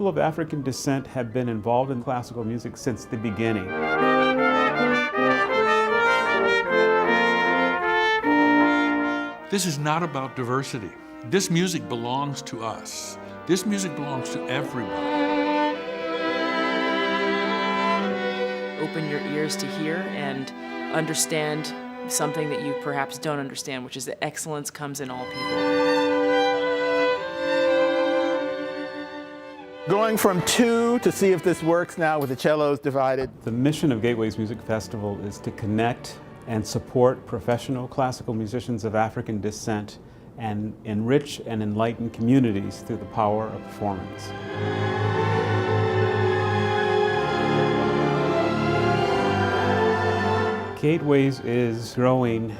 people of African descent have been involved in classical music since the beginning. This is not about diversity. This music belongs to us. This music belongs to everybody. Open your ears to hear and understand something that you perhaps don't understand, which is that excellence comes in all people. Going from 2 to see if this works now with the cellos divided. The mission of Gateways Music Festival is to connect and support professional classical musicians of African descent and enrich and enlighten communities through the power of performance. Gateways is growing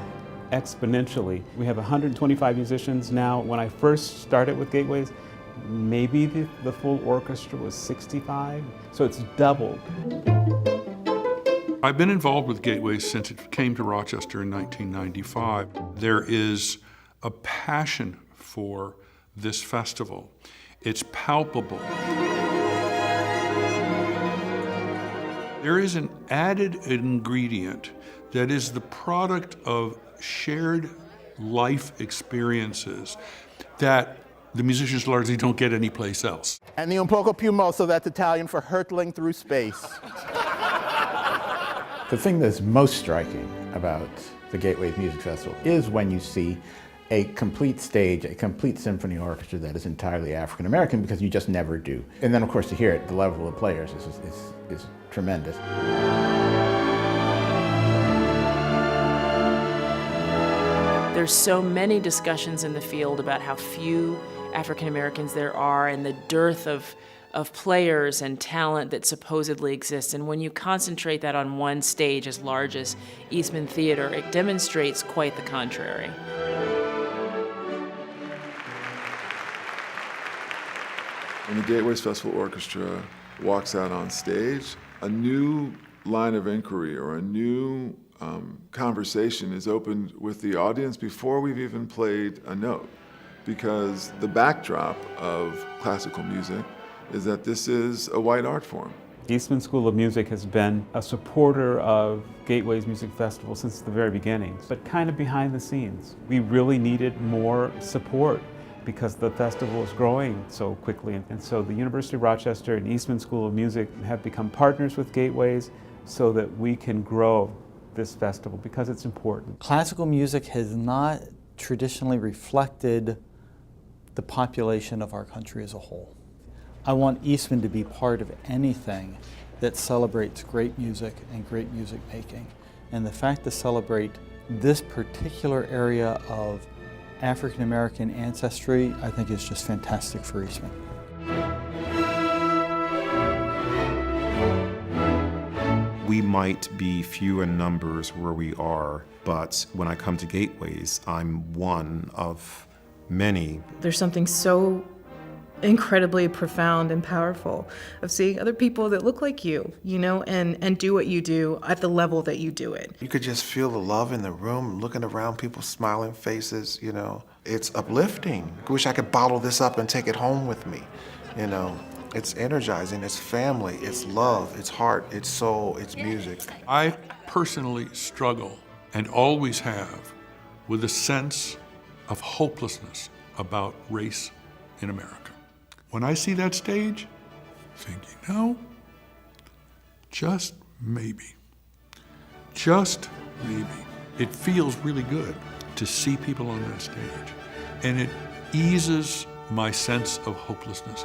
exponentially. We have 125 musicians now. When I first started with Gateways, maybe the full orchestra was 65, so it's doubled. I've been involved with Gateways since it came to Rochester in 1995. There is a passion for this festival. It's palpable. There is an added ingredient that is the product of shared life experiences that the musicians largely don't get anyplace else. And the un poco più mosso, that's Italian for hurtling through space. The thing that's most striking about the Gateways Music Festival is when you see a complete stage, a complete symphony orchestra that is entirely African American, because you just never do. And then, of course, to hear it, the level of players is tremendous. There's so many discussions in the field about how few African Americans there are and the dearth of players and talent that supposedly exists. And when you concentrate that on one stage as large as Eastman Theater, it demonstrates quite the contrary. When the Gateways Festival Orchestra walks out on stage, a new line of inquiry or a new conversation is opened with the audience before we've even played a note. Because the backdrop of classical music is that this is a white art form. The Eastman School of Music has been a supporter of Gateways Music Festival since the very beginning, but kind of behind the scenes. We really needed more support because the festival is growing so quickly. And so the University of Rochester and Eastman School of Music have become partners with Gateways so that we can grow this festival because it's important. Classical music has not traditionally reflected the population of our country as a whole. I want Eastman to be part of anything that celebrates great music and great music making. And the fact to celebrate this particular area of African American ancestry, I think is just fantastic for Eastman. We might be few in numbers where we are, but when I come to Gateways, I'm one of many. There's something so incredibly profound and powerful of seeing other people that look like you know, and do what you do at the level that you do it. You could just feel the love in the room, looking around, people's smiling faces, you know. It's uplifting. I wish I could bottle this up and take it home with me, you know. It's energizing, it's family, it's love, it's heart, it's soul, it's music. I personally struggle, and always have, with a sense of hopelessness about race in America. When I see that stage, I think, you know, just maybe, it feels really good to see people on that stage, and it eases my sense of hopelessness.